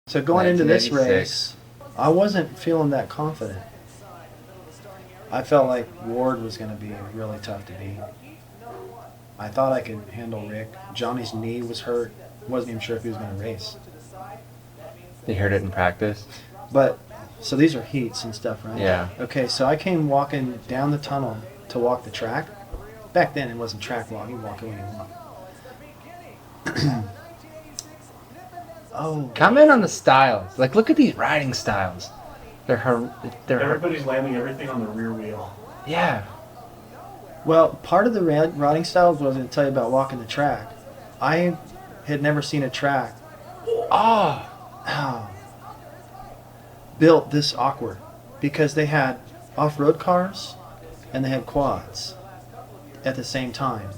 So going into this 1986. race, I wasn't feeling that confident. I felt like Ward was going to be really tough to beat. I thought I could handle Rick. Johnny's knee was hurt. Wasn't even sure if he was going to race. They heard it in practice. But, so these are heats and stuff, right? Yeah. Okay, so I came walking down the tunnel to walk the track. Back then it wasn't track walk. You walk it when you walk. Oh. Comment on the styles. Like, look at these riding styles. They're Everybody's landing everything on the rear wheel. Yeah. Well, part of the riding styles was going to tell you about walking the track. I had never seen a track built this awkward because they had off-road cars and they had quads at the same time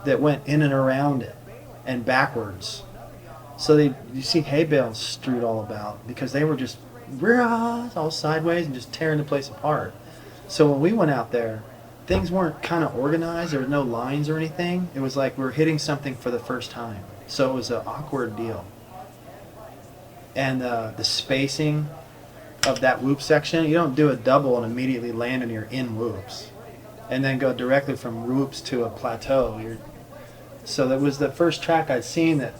that went in and around it and backwards. So you see hay bales strewed all about because they were just all sideways and just tearing the place apart. So when we went out there, things weren't kind of organized. There was no lines or anything. It was like we were hitting something for the first time. So it was an awkward deal. And the spacing of that whoop section, you don't do a double and immediately land in your in whoops and then go directly from whoops to a plateau. So that was the first track I'd seen that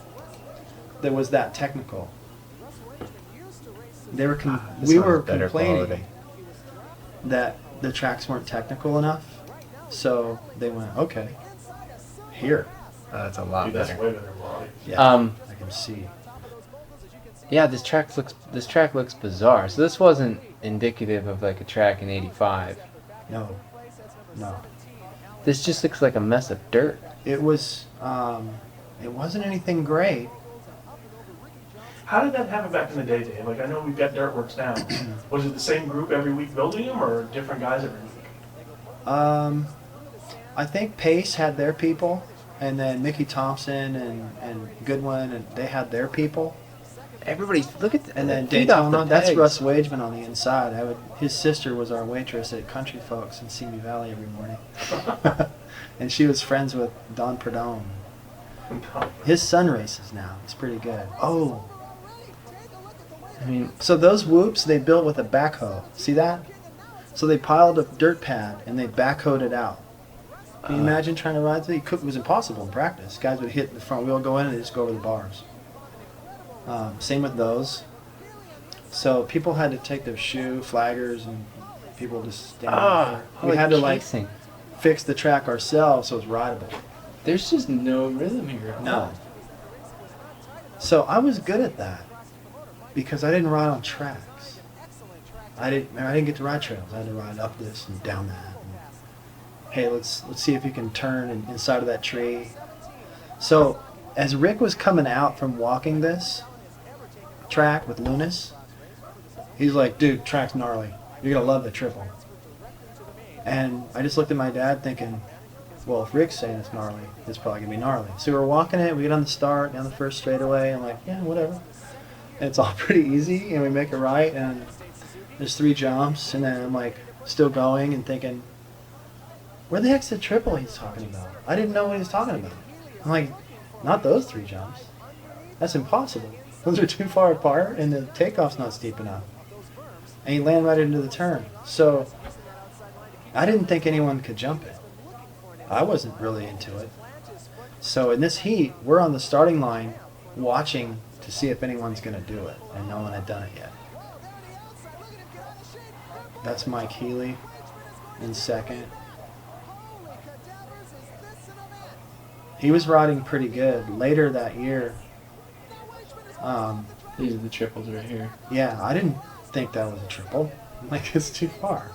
was that technical. We were complaining that the tracks weren't technical enough, so they went, okay, here. That's a lot Dude, better. that's way better quality. Yeah, I can see. Yeah, this track looks bizarre. So this wasn't indicative of like a track in '85. No. This just looks like a mess of dirt. It was. It wasn't anything great. How did that happen back in the day, Dave? Like, I know we've got dirt works now. Was it the same group every week building them, or different guys every week? I think Pace had their people, and then Mickey Thompson and Goodwin, and they had their people. Everybody, look at And then feet off the Daytona, that's pegs. Russ Wageman on the inside. His sister was our waitress at Country Folks in Simi Valley every morning. And she was friends with Don Perdone. His son races now. It's pretty good. Oh. I mean, So those whoops they built with a backhoe. See that? So they piled a dirt pad and they backhoed it out. Can you imagine trying to ride through? It was impossible in practice. Guys would hit the front wheel, go in, and they just go over the bars. Same with those. So people had to take their shoe, flaggers, and people just stand there. We had to casing. fix the track ourselves so it was rideable. There's just no rhythm here. No. So I was good at that because I didn't ride on tracks. I didn't get to ride trails. I had to ride up this and down that. And, hey, let's see if you can turn inside of that tree. So as Rick was coming out from walking this track with Lunas, he's like, dude, track's gnarly. You're going to love the triple. And I just looked at my dad thinking, well, if Rick's saying it's gnarly, it's probably going to be gnarly. So we're walking it, we get on the start, down the first straightaway, and I'm like, yeah, whatever. And it's all pretty easy, and we make a right, and there's 3 jumps, and then I'm like, still going and thinking, where the heck's the triple he's talking about? I didn't know what he was talking about. I'm like, not those 3 jumps. That's impossible. Those are too far apart, and the takeoff's not steep enough. And you land right into the turn. So I didn't think anyone could jump it. I wasn't really into it. So in this heat, we're on the starting line watching to see if anyone's going to do it, and no one had done it yet. That's Mike Healy in second. He was riding pretty good. Later that year, These are the triples right here. yeah, I didn't think that was a triple. Like, it's too far.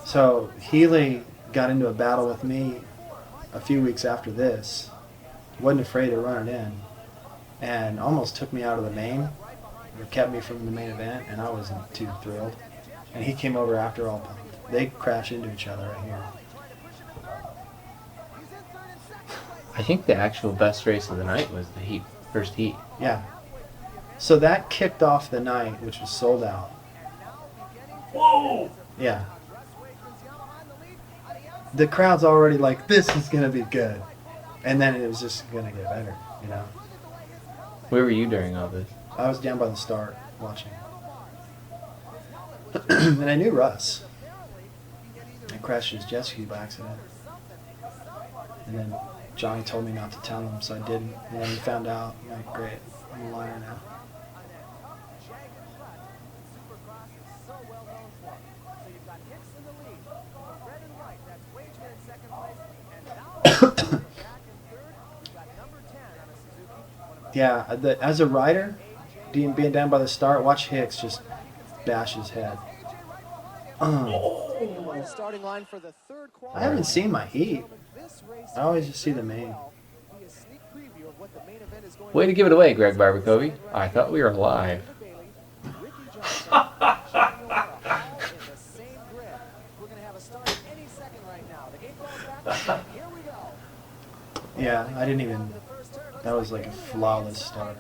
So Healy got into a battle with me a few weeks after this. Wasn't afraid to run it in, and almost took me out of the main, or kept me from the main event, and I wasn't too thrilled. And he came over after all. They crashed into each other right here. I think the actual best race of the night was the first heat. Yeah. So that kicked off the night, which was sold out. Whoa! Yeah. The crowd's already like, this is going to be good. And then it was just going to get better, you know. Where were you during all this? I was down by the start watching. And I knew Russ. I crashed his jet ski by accident. And then Johnny told me not to tell him, so I didn't. And then he found out. I'm like, great, I'm a liar now. Yeah, as a rider, being down by the start, watch Hicks just bash his head. Starting line for the third I haven't seen my heat. I always just see the main. Way to give it away, Greg Barbacovi. I thought we were live. Yeah, I didn't even. That was like a flawless start.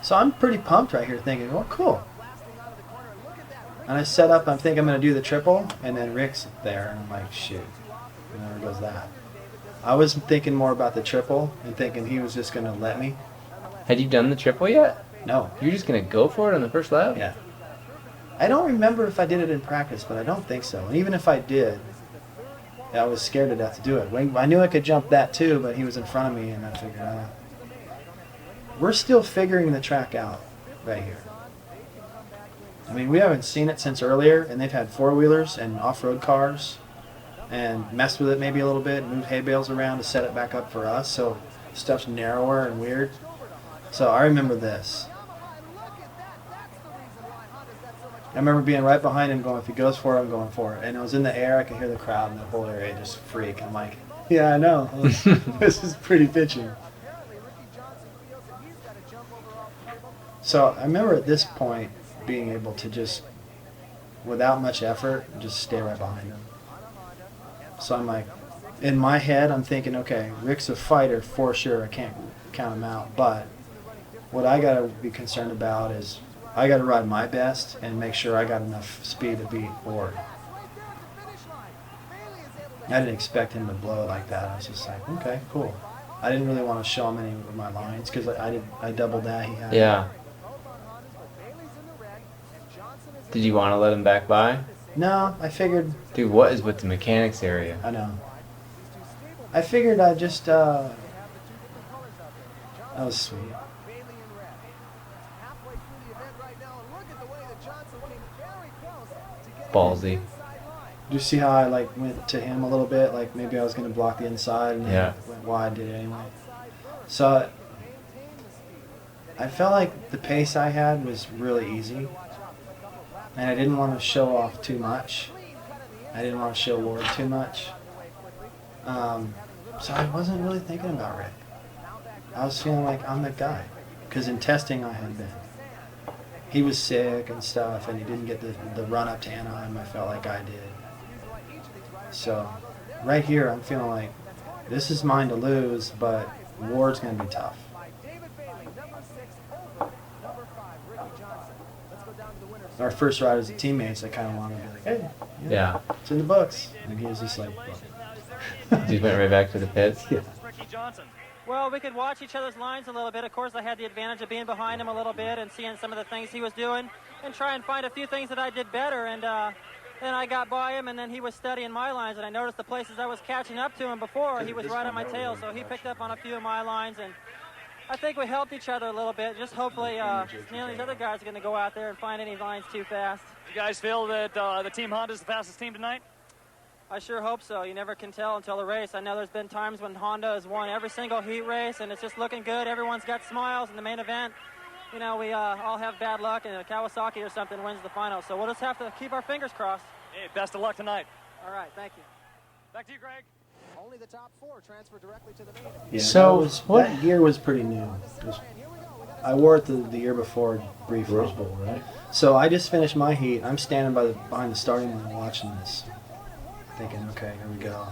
So I'm pretty pumped right here thinking, well, cool. And I set up, I'm thinking I'm going to do the triple, and then Rick's there, and I'm like, shoot. And there goes that. I was thinking more about the triple and thinking he was just going to let me. Had you done the triple yet? No. You're just going to go for it on the first lap? Yeah. I don't remember if I did it in practice, but I don't think so. And even if I did, I was scared to death to do it. I knew I could jump that too, but he was in front of me, and I figured, we're still figuring the track out right here. I mean, we haven't seen it since earlier, and they've had four-wheelers and off-road cars and messed with it maybe a little bit, moved hay bales around to set it back up for us, so stuff's narrower and weird. So I remember this. I remember being right behind him going, if he goes for it, I'm going for it. And it was in the air, I could hear the crowd and the whole area just freak. I'm like, yeah, I know. This is pretty pitching. So I remember at this point being able to just, without much effort, just stay right behind him. So I'm like, in my head, I'm thinking, okay, Rick's a fighter for sure. I can't count him out. But what I got to be concerned about is I got to ride my best and make sure I got enough speed to beat Ward. I didn't expect him to blow it like that. I was just like, okay, cool. I didn't really want to show him any of my lines because I doubled that. He had. Yeah. Did you want to let him back by? No, I figured. Dude, what is with the mechanics area? I know. I figured I'd just. That was sweet. Ballsy. Do you see how I went to him a little bit? Like maybe I was going to block the inside and then went wide, did it anyway. So I felt like the pace I had was really easy. And I didn't want to show off too much. I didn't want to show Ward too much. So I wasn't really thinking about Rick. I was feeling like I'm that guy. Because in testing I had been. He was sick and stuff, and he didn't get the run up to Anaheim I felt like I did. So right here I'm feeling like this is mine to lose, but Ward's going to be tough. Our first ride as a teammates, I kind of wanted to be like, hey, Yeah. it's in the books. And he was just like, You went right back to the pits? Yeah. Well, we could watch each other's lines a little bit. Of course, I had the advantage of being behind him a little bit and seeing some of the things he was doing and try and find a few things that I did better. And then I got by him, and then he was studying my lines, and I noticed the places I was catching up to him before. He was right on my tail, so he picked up on a few of my lines, and I think we helped each other a little bit. Just hopefully, Neil and these other guys are going to go out there and find any lines too fast. You guys feel that the Team Honda is the fastest team tonight? I sure hope so. You never can tell until the race. I know there's been times when Honda has won every single heat race, and it's just looking good. Everyone's got smiles in the main event. You know, we all have bad luck, and Kawasaki or something wins the final. So we'll just have to keep our fingers crossed. Hey, best of luck tonight. All right, thank you. Back to you, Greg. Only the top four transfer directly to the main. Yeah, So, that gear was pretty new. I wore it the year before briefly. Rose Bowl, right? So I just finished my heat. I'm standing behind the starting line watching this, thinking, okay, here we go.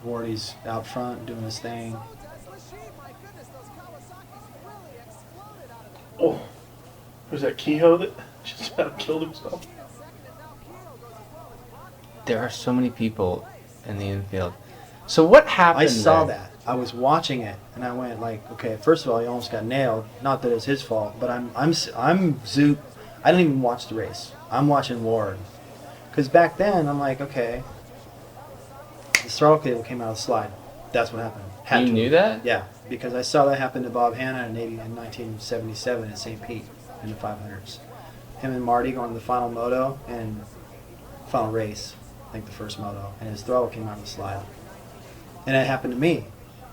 Wardy's out front doing his thing. Oh, was that Kehoe that just about killed himself? There are so many people in the infield. So what happened I saw there? that. I was watching it and I went like, okay, first of all, he almost got nailed. Not that it's his fault, but I'm zoop. I didn't even watch the race. I'm watching Ward. Because back then, I'm like, okay, the throttle cable came out of the slide. That's what happened. Had You to. knew that? Yeah, because I saw that happen to Bob Hanna in 1977 in St. Pete in the 500s. Him and Marty going to the final moto and final race, I think the first moto, and his throttle came out of the slide. And it happened to me,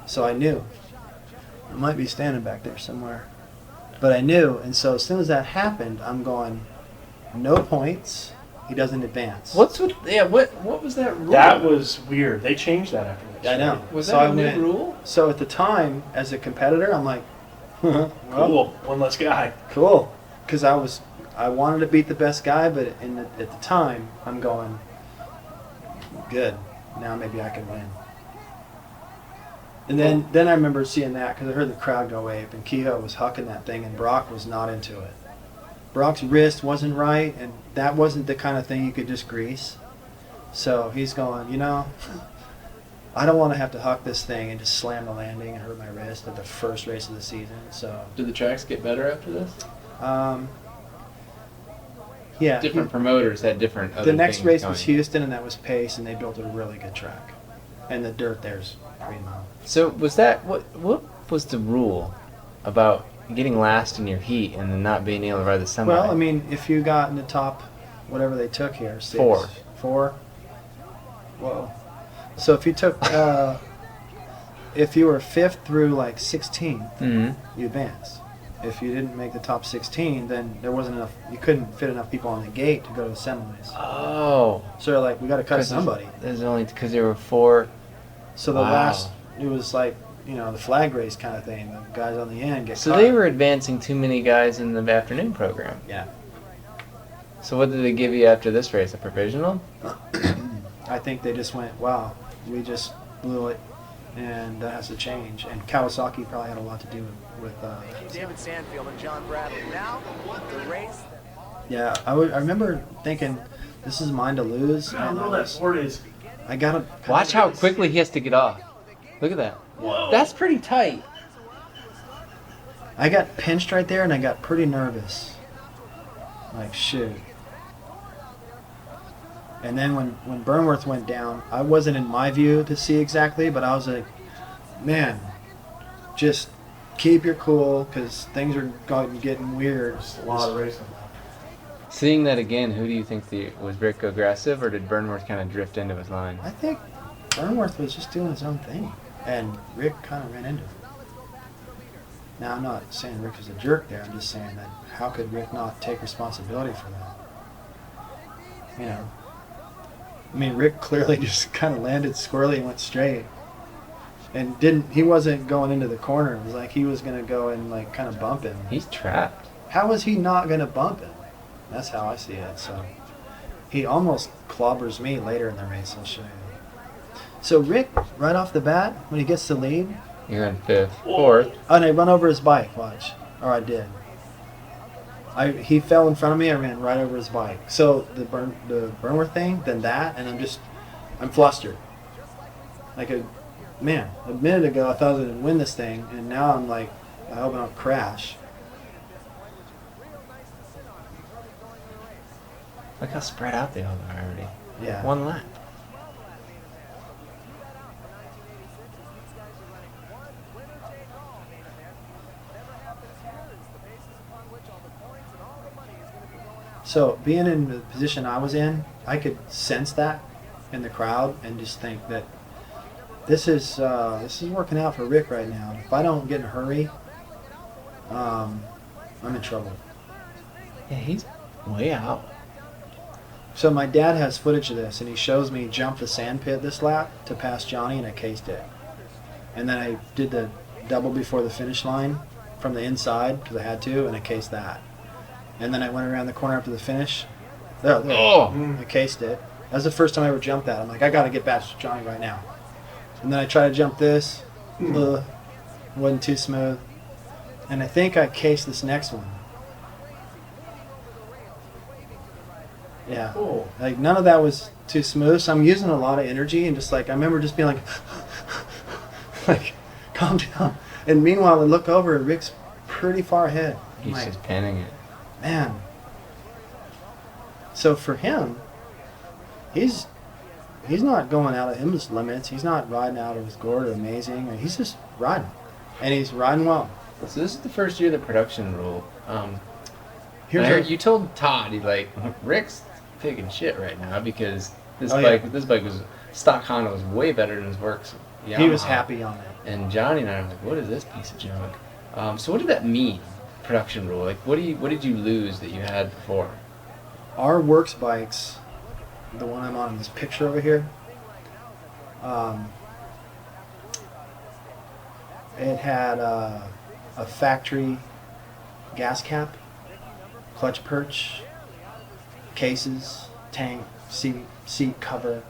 so I knew. I might be standing back there somewhere. But I knew, and so as soon as that happened, I'm going, no points, he doesn't advance. What was that rule? That was weird. They changed that after this. I know. right? Was So that I a new went- rule? So at the time, as a competitor, I'm like, well, Cool. One less guy. cool. Because I wanted to beat the best guy, but at the time, I'm going, good. Now maybe I can win. And then I remember seeing that because I heard the crowd go ape, and Kehoe was hucking that thing, and Brock was not into it. Brock's wrist wasn't right, and that wasn't the kind of thing you could just grease. So he's going, I don't want to have to huck this thing and just slam the landing and hurt my wrist at the first race of the season. So, Did the tracks get better after this? yeah. Different promoters had different other The next things race going. was Houston, and that was pace, and they built a really good track. And the dirt there's primo. So was that what was the rule about getting last in your heat and then not being able to ride the semi? Well, I mean, if you got in the top, whatever they took here, six, Four. Whoa. So if you took, if you were 5th through like 16th, Mm-hmm. you advance. If you didn't make the top 16, then there wasn't enough. You couldn't fit enough people on the gate to go to the semis. Oh. So they're like, we got to cut somebody. There's only because there were 4. So the Wow. last, it was like, the flag race kind of thing. The guys on the end get So cut. they were advancing too many guys in the afternoon program. Yeah. So what did they give you after this race? A provisional? I think they just went, wow, we just blew it, and that has to change. And Kawasaki probably had a lot to do with David Sandfield and John Bradley. Now, the race. yeah, I remember thinking, this is mine to lose. I don't And know that sport is. I got to Watch how quickly he has to get off. Look at that. Whoa. That's pretty tight. I got pinched right there, and I got pretty nervous. Like, shoot. And then when Burnworth went down, I wasn't in my view to see exactly, but I was like, man, just keep your cool, because things are getting weird. There's a lot of racing. Seeing that again, who do you think was Rick aggressive, or did Burnworth kind of drift into his line? I think Burnworth was just doing his own thing, and Rick kind of ran into it. Now, I'm not saying Rick was a jerk there. I'm just saying that how could Rick not take responsibility for that? I mean, Rick clearly just kind of landed squarely and went straight. And he wasn't going into the corner. It was like he was going to go and like kind of bump him. He's trapped. How was he not going to bump him? That's how I see it. So he almost clobbers me later in the race. I'll show you. So Rick, right off the bat, when he gets the lead, You're in 5th. 4th. oh, and I run over his bike. Watch, or I did. He fell in front of me. I ran right over his bike. So the Burnworth thing, then that, and I'm flustered. Like a minute ago I thought I was gonna win this thing, and now I'm like, I hope I don't crash. Look how spread out they all are already. Yeah. One lap. So being in the position I was in, I could sense that in the crowd and just think that this is working out for Rick right now. If I don't get in a hurry, I'm in trouble. Yeah, he's way out. So my dad has footage of this, and he shows me jump the sand pit this lap to pass Johnny, and I cased it. And then I did the double before the finish line from the inside because I had to, and I cased that. And then I went around the corner after the finish. There. Oh! I cased it. That was the first time I ever jumped that. I'm like, I got to get past Johnny right now. And then I tried to jump this. Wasn't too smooth. And I think I cased this next one. Yeah. Cool. Like, none of that was too smooth, so I'm using a lot of energy, and just like, I remember just being like, like, calm down. And meanwhile, I look over and Rick's pretty far ahead. I'm He's like, just panning it. man. So for him, he's not going out of his limits. He's not riding out of his gourd or amazing. He's just riding. And he's riding well. So this is the first year of the production rule. Here's I heard a- you told Todd, he like, Rick's taking shit right now because this Oh, bike, yeah. this bike was stock Honda was way better than his works. He was Yamaha. happy on it. And Johnny and I were like, what is this piece of junk? So what did that mean? Production rule. Like, what did you lose that you had before? Our works bikes, the one I'm on in this picture over here, it had a factory gas cap, clutch perch, cases, tank, seat cover.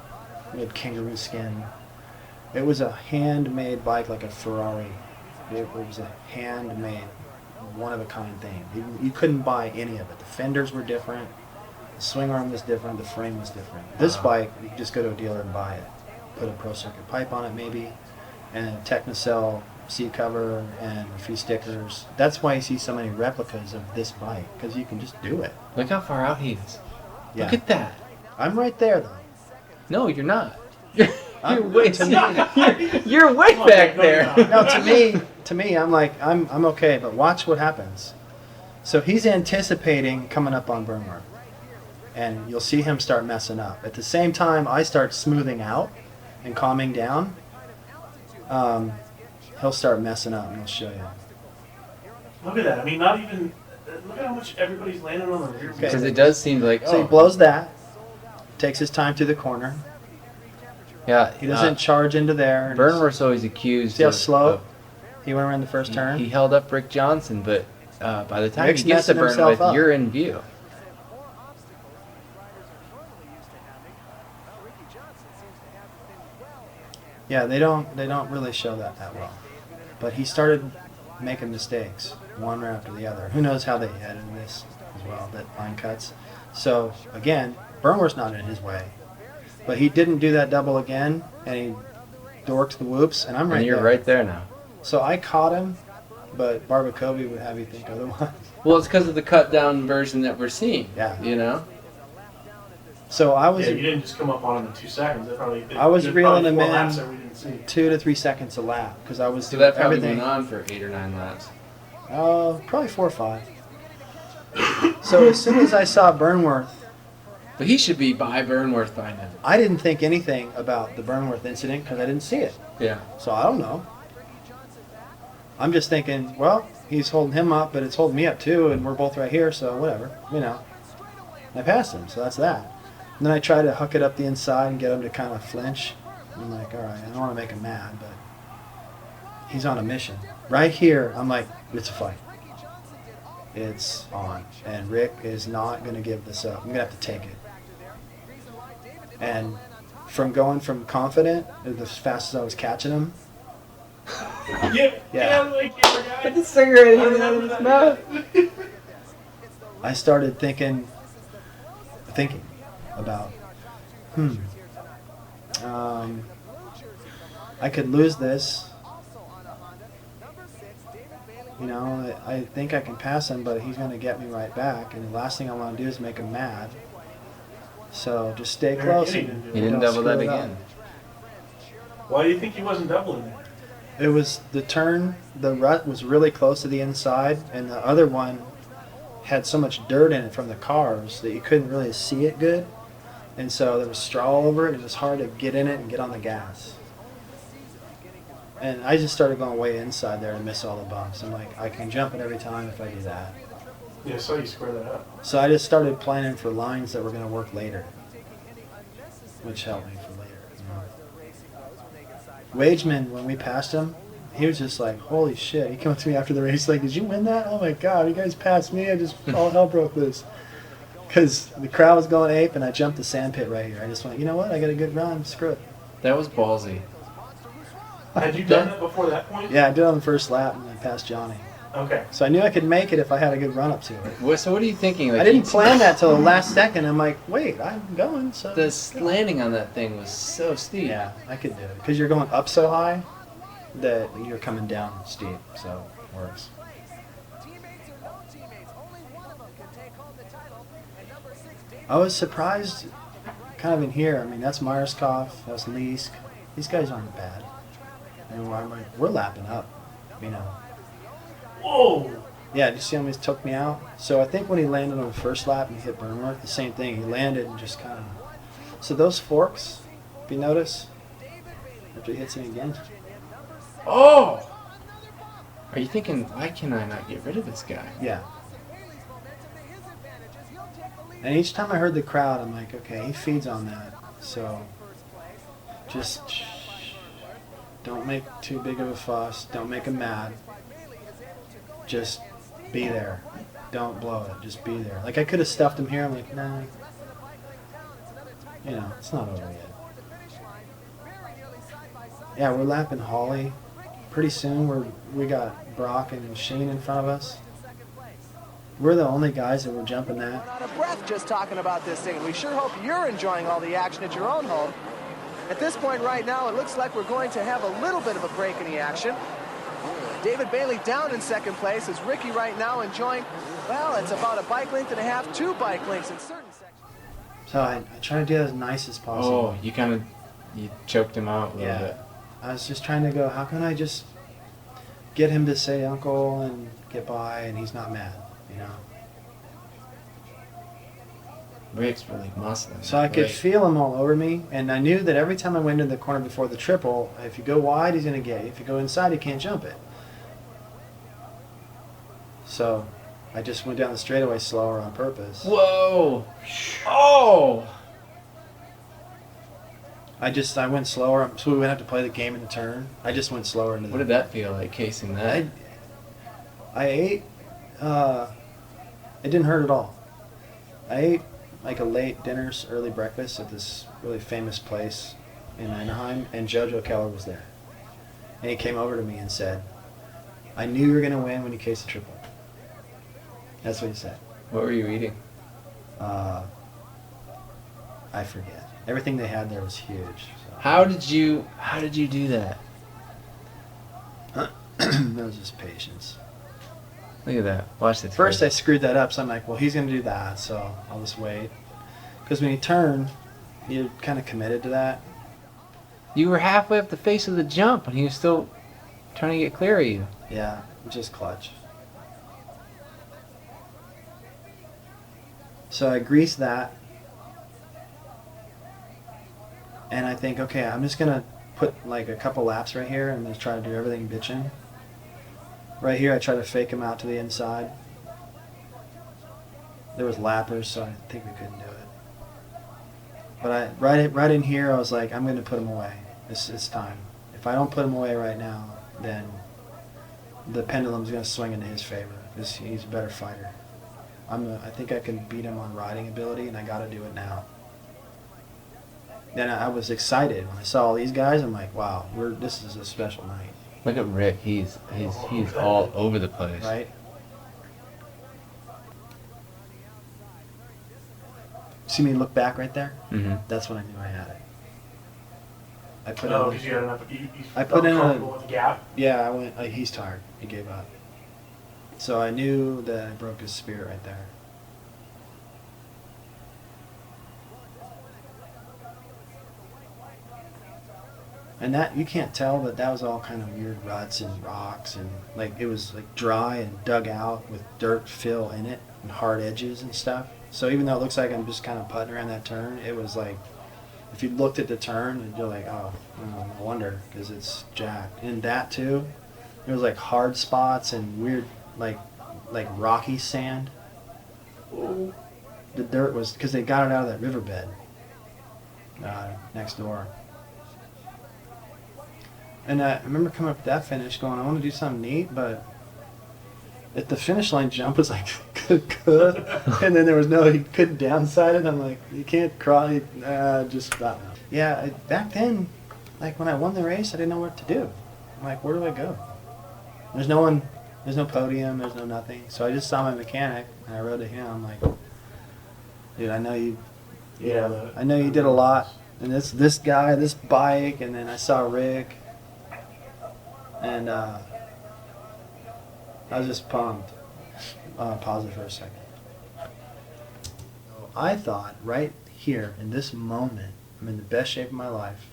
We had kangaroo skin. It was a handmade bike like a Ferrari. It was a handmade, one-of-a-kind thing. You couldn't buy any of it. The fenders were different. The swing arm was different. The frame was different. This bike, you could just go to a dealer and buy it. Put a Pro Circuit pipe on it maybe, and a Technocell seat cover and a few stickers. That's why you see so many replicas of this bike, because you can just do it. Look how far out he is. Yeah. Look at that. I'm right there though. No, you're not. I'm- You're way, to me- you're way Come on, back no, there. you're not. No, to me, I'm like, I'm okay, but watch what happens. So he's anticipating coming up on Burnworth, and you'll see him start messing up. At the same time, I start smoothing out and calming down. He'll start messing up, and he'll show you. Look at that. I mean, not even. Look at how much everybody's landing on the rear. Okay. Because it does seem like, So he blows that, takes his time through the corner. yeah, He doesn't charge into there. and Burnworth's always accused See how of, slow he went around the first turn. He held up Rick Johnson, but by the time Rick's he gets to messing himself Burnworth, up. you're in view. Yeah, they don't really show that well. But he started making mistakes, one right after the other. Who knows how they had in this as well, that line cuts. So again, Burnworth's not in his way. But he didn't do that double again, and he dorked the whoops, and I'm right And you're there. right there now. So I caught him, but Barbacovi would have you think otherwise. Well, it's because of the cut down version that we're seeing. Yeah. You know? So I was Yeah, you didn't just come up on him in 2 seconds. That probably, I was there's reeling probably him 4 in. laps that we didn't see. 2 to 3 seconds a lap because I was So doing that probably everything. went on for 8 or 9 laps. Probably 4 or 5. So as soon as I saw Burnworth, But he should be by Burnworth by now. I didn't think anything about the Burnworth incident because I didn't see it. Yeah. So I don't know. I'm just thinking, well, he's holding him up, but it's holding me up too, and we're both right here, so whatever, you know. And I passed him, so that's that. And then I try to huck it up the inside and get him to kind of flinch. I'm like, all right, I don't want to make him mad, but he's on a mission. Right here, I'm like, it's a fight. It's on. And Rick is not going to give this up. I'm going to have to take it. And from going from confident as fast as I was catching him, Yeah, like you Put the cigarette in his mouth. I started thinking about, I could lose this. You know, I think I can pass him, but he's going to get me right back. And the last thing I want to do is make him mad. So just stay close. He and He didn't don't double that screw it up. again. Why do you think he wasn't doubling there? It was the turn, the rut was really close to the inside, and the other one had so much dirt in it from the cars that you couldn't really see it good. And so there was straw all over it. It was hard to get in it and get on the gas. And I just started going way inside there to miss all the bumps. I'm like, I can jump it every time if I do that. Yeah, I saw you square that up. So I just started planning for lines that were going to work later, which helped me for later. You know. Wageman, when we passed him, he was just like, holy shit. He came up to me after the race like, did you win that? Oh my God, you guys passed me. I just, all hell broke loose. Because the crowd was going ape and I jumped the sand pit right here. I just went, you know what? I got a good run. Screw it. That was ballsy. Had you done that before that point? Yeah, I did it on the first lap and I passed Johnny. Okay. So I knew I could make it if I had a good run up to it. So what are you thinking? Like, I didn't plan that till the last second. I'm like, wait, I'm going. So The landing on that thing was so steep. yeah, I could do it because you're going up so high. that you're coming down steep, so it works. I was surprised kind of in here. I mean, that's Myerskov, that's Leisk. These guys aren't bad. And we're lapping up, you know. Whoa! Yeah, did you see how he took me out? So I think when he landed on the first lap and he hit Burnworth, the same thing. He landed and just kind of... So those forks, if you notice, after he hits me again. Oh! Are you thinking, why can I not get rid of this guy? Yeah. And each time I heard the crowd, I'm like, okay, he feeds on that. So just don't make too big of a fuss. Don't make him mad. Just be there. Don't blow it. Just be there. Like, I could have stuffed him here. I'm like, nah. You know, it's not over yet. Yeah, we're lapping Holly. Pretty soon we got Brock and Shane in front of us. We're the only guys that were jumping that. Out of breath just talking about this thing. We sure hope you're enjoying all the action at your own home. At this point right now, it looks like we're going to have a little bit of a break in the action. David Bailey down in second place as Ricky right now enjoying, well, it's about a bike length and a half, 2 bike lengths in certain sections. So I try to do that as nice as possible. Oh, you choked him out a little bit. I was just trying to go, how can I just get him to say uncle and get by and he's not mad, you know? Rick's really muscling. So I could feel him all over me, and I knew that every time I went into the corner before the triple, if you go wide, he's going to get you. If you go inside, he can't jump it. So I just went down the straightaway slower on purpose. Whoa! Oh! I went slower, so we wouldn't have to play the game in the turn. I just went slower into the... What did that feel like, casing that? I ate, it didn't hurt at all. I ate like a late dinner, early breakfast at this really famous place in Anaheim, and JoJo Keller was there. And he came over to me and said, I knew you were going to win when you cased the triple. That's what he said. What were you eating? I forget. Everything they had there was huge. So. How did you do that? That was just patience. Look at that. Watch this. First I screwed that up, so I'm like, well, he's going to do that, so I'll just wait. Because when you turn, you're kind of committed to that. You were halfway up the face of the jump, and he was still trying to get clear of you. Yeah, just clutch. So I grease that. And I think, okay, I'm just going to put like a couple laps right here and just try to do everything bitching. Right here, I try to fake him out to the inside. There was lappers, so I think we couldn't do it. But right in here, I was like, I'm going to put him away. It's time. If I don't put him away right now, then the pendulum's going to swing into his favor. He's a better fighter. I think I can beat him on riding ability, and I got to do it now. Then I was excited when I saw all these guys. I'm like, wow, this is a special night. Look at Rick. He's all over the place. Right? See me look back right there? Mm-hmm. That's when I knew I had it. I put No, in. because you had enough. You I felt put in a- comfortable with the gap. Yeah, I went. He's tired. He gave up. So I knew that I broke his spirit right there. And that, you can't tell, but that was all kind of weird ruts and rocks, and like it was like dry and dug out with dirt fill in it and hard edges and stuff. So even though it looks like I'm just kind of putting around that turn, it was like, if you looked at the turn, you're like, oh, no wonder, because it's jacked. And that too, it was like hard spots and weird, like rocky sand. The dirt was, because they got it out of that riverbed next door. And I remember coming up to that finish going, I want to do something neat, but at the finish line jump was like, and then there was he couldn't downside it. I'm like, you can't cross, just stop. Yeah, back then, like when I won the race, I didn't know what to do. I'm like, where do I go? There's no one, there's no podium, there's no nothing. So I just saw my mechanic, and I rode to him. I'm like, dude, I know you did a lot. And this guy, this bike, and then I saw Rick. And I was just pumped. Pause it for a second. So I thought right here in this moment, I'm in the best shape of my life.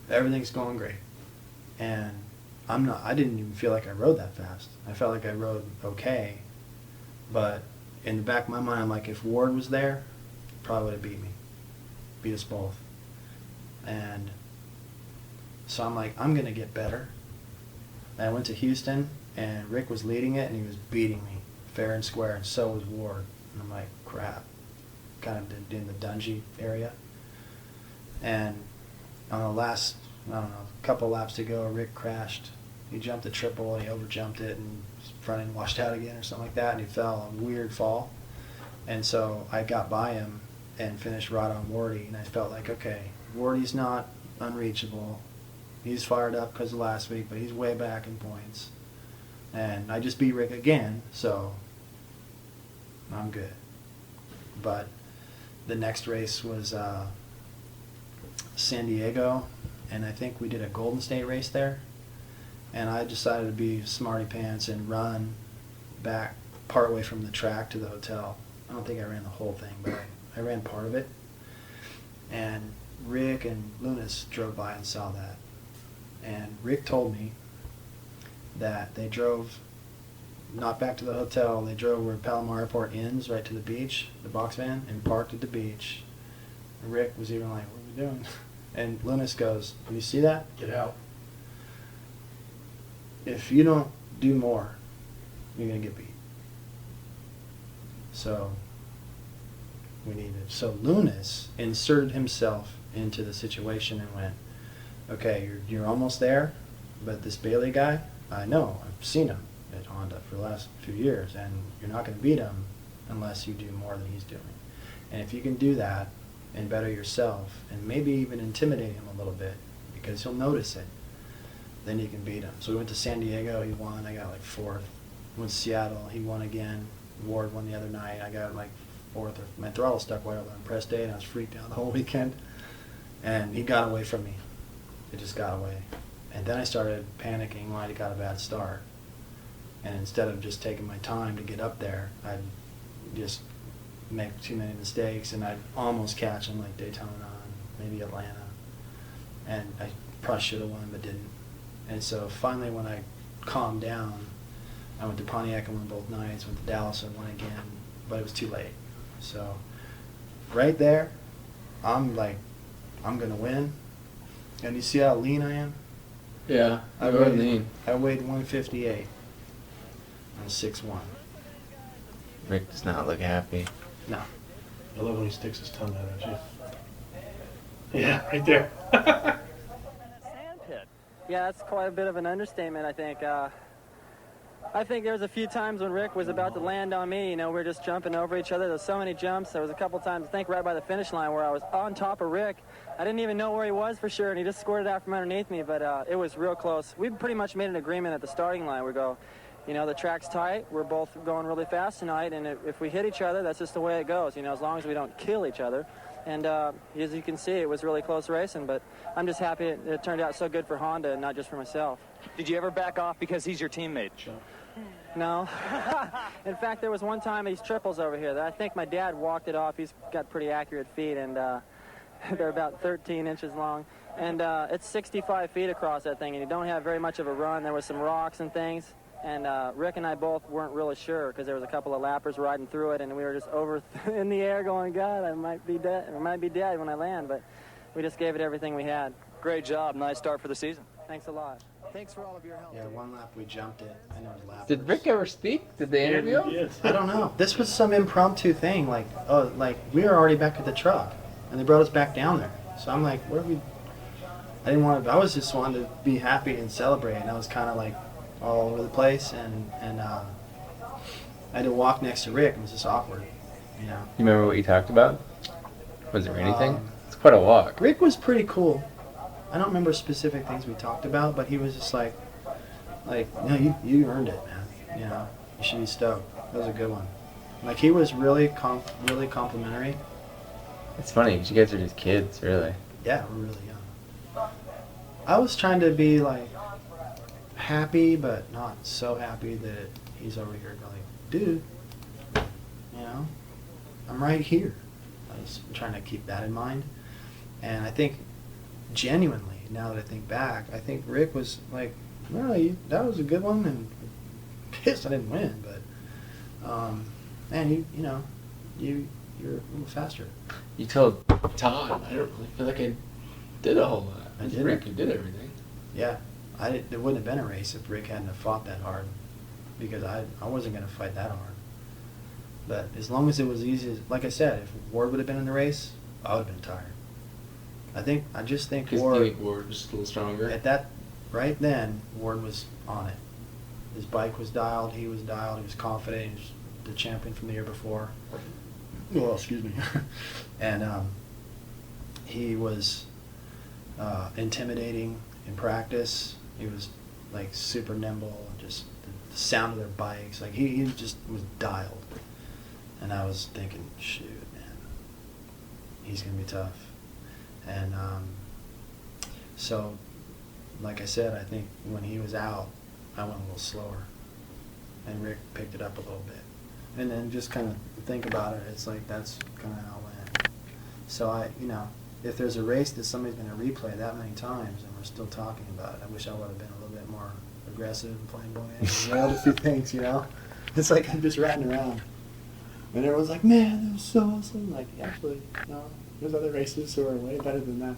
Everything's going great. And I didn't even feel like I rode that fast. I felt like I rode okay. But in the back of my mind, I'm like, if Ward was there, he probably would have beat me. Beat us both. And so I'm like, I'm going to get better. And I went to Houston, and Rick was leading it, and he was beating me fair and square, and so was Ward. And I'm like, crap. Kind of in the Dungy area. And on the last, I don't know, couple laps to go, Rick crashed. He jumped the triple, and he overjumped it, and front end washed out again or something like that, and he fell, a weird fall. And so I got by him and finished right on Wardy, and I felt like, okay, Wardy's not unreachable. He's fired up because of last week, but he's way back in points. And I just beat Rick again, so I'm good. But the next race was San Diego, and I think we did a Golden State race there. And I decided to be smarty pants and run back partway from the track to the hotel. I don't think I ran the whole thing, but I ran part of it. And Rick and Lunas drove by and saw that. And Rick told me that they drove not back to the hotel. They drove where Palomar Airport ends, right to the beach, the box van, and parked at the beach. And Rick was even like, what are we doing? And Lunas goes, "Can you see that? Get out. If you don't do more, you're going to get beat." So we needed. So Lunas inserted himself into the situation and went, okay, you're almost there, but this Bailey guy, I know, I've seen him at Honda for the last few years, and you're not going to beat him unless you do more than he's doing. And if you can do that and better yourself, and maybe even intimidate him a little bit, because he'll notice it, then you can beat him. So we went to San Diego, he won, I got like fourth. Went to Seattle, he won again. Ward won the other night, I got like fourth. My throttle stuck way over on press day, and I was freaked out the whole weekend. And he got away from me. It just got away. And then I started panicking when I got a bad start. And instead of just taking my time to get up there, I'd just make too many mistakes, and I'd almost catch him like Daytona and maybe Atlanta. And I probably should have won, but didn't. And so finally when I calmed down, I went to Pontiac and won both nights, went to Dallas and won again, but it was too late. So right there, I'm like, I'm going to win. And you see how lean I am? Yeah, I very weighed, lean. I weighed 158 on 6'1". Rick does not look happy. No. I love when he sticks his tongue out at you. Yeah, right there. Sand pit. Yeah, that's quite a bit of an understatement, I think. I think there was a few times when Rick was about to land on me. You know, we were just jumping over each other. There was so many jumps. There was a couple times, I think, right by the finish line where I was on top of Rick. I didn't even know where he was for sure, and he just squirted out from underneath me, but it was real close. We pretty much made an agreement at the starting line. We go, you know, the track's tight. We're both going really fast tonight, and if we hit each other, that's just the way it goes, you know, as long as we don't kill each other. And as you can see, it was really close racing, but I'm just happy it turned out so good for Honda and not just for myself. Did you ever back off because he's your teammate? No. In fact, there was one time these triples over here that I think my dad walked it off. He's got pretty accurate feet, and they're about 13 inches long. And it's 65 feet across that thing, and you don't have very much of a run. There was some rocks and things. And Rick and I both weren't really sure because there was a couple of lappers riding through it, and we were just over in the air going, God, I might be dead. I might be dead when I land, but we just gave it everything we had. Great job. Nice start for the season. Thanks a lot. Thanks for all of your help. Yeah, one lap we jumped it. I know it was lappers. Did Rick ever speak? Did they interview him? Yes. I don't know. This was some impromptu thing. Like, oh, like we were already back at the truck, and they brought us back down there. So I'm like, where are we? I didn't want to. I was just wanting to be happy and celebrate. And I was kind of like all over the place, and I had to walk next to Rick. It was just awkward, you know. You remember what you talked about? Was there anything? It's quite a walk. Rick was pretty cool. I don't remember specific things we talked about, but he was just like, you know, you earned it, man. You know, you should be stoked. That was a good one. Like, he was really complimentary. It's funny because you guys are just kids, really. Yeah, we're really young. I was trying to be like happy, but not so happy that he's over here like, dude, you know, I'm right here. I was trying to keep that in mind. And I think genuinely, now that I think back, I think Rick was like, no, that was a good one, and pissed I didn't win, but man, you're a little faster. You told Todd, I don't really feel like I did a whole lot. I did. Rick, you did everything. Yeah, there wouldn't have been a race if Rick hadn't have fought that hard, because I wasn't going to fight that hard. But as long as it was easy, like I said, if Ward would have been in the race, I would have been tired. I just think Because Ward, you think Ward was a little stronger? at that, right then, Ward was on it. His bike was dialed, he was confident, he was the champion from the year before. Well, excuse me. And he was intimidating in practice. He was like super nimble, just the sound of their bikes. Like he just was dialed. And I was thinking, shoot, man, he's gonna be tough. And so, like I said, I think when he was out, I went a little slower, and Rick picked it up a little bit. And then just kind of think about it, it's like that's kind of how it went. So if there's a race that somebody's going to replay that many times and we're still talking about it, I wish I would have been a little bit more aggressive and flamboyant and nailed a few things, It's like I'm just riding around. And everyone's like, man, that was so awesome. Like, actually, no, there's other races who are way better than that.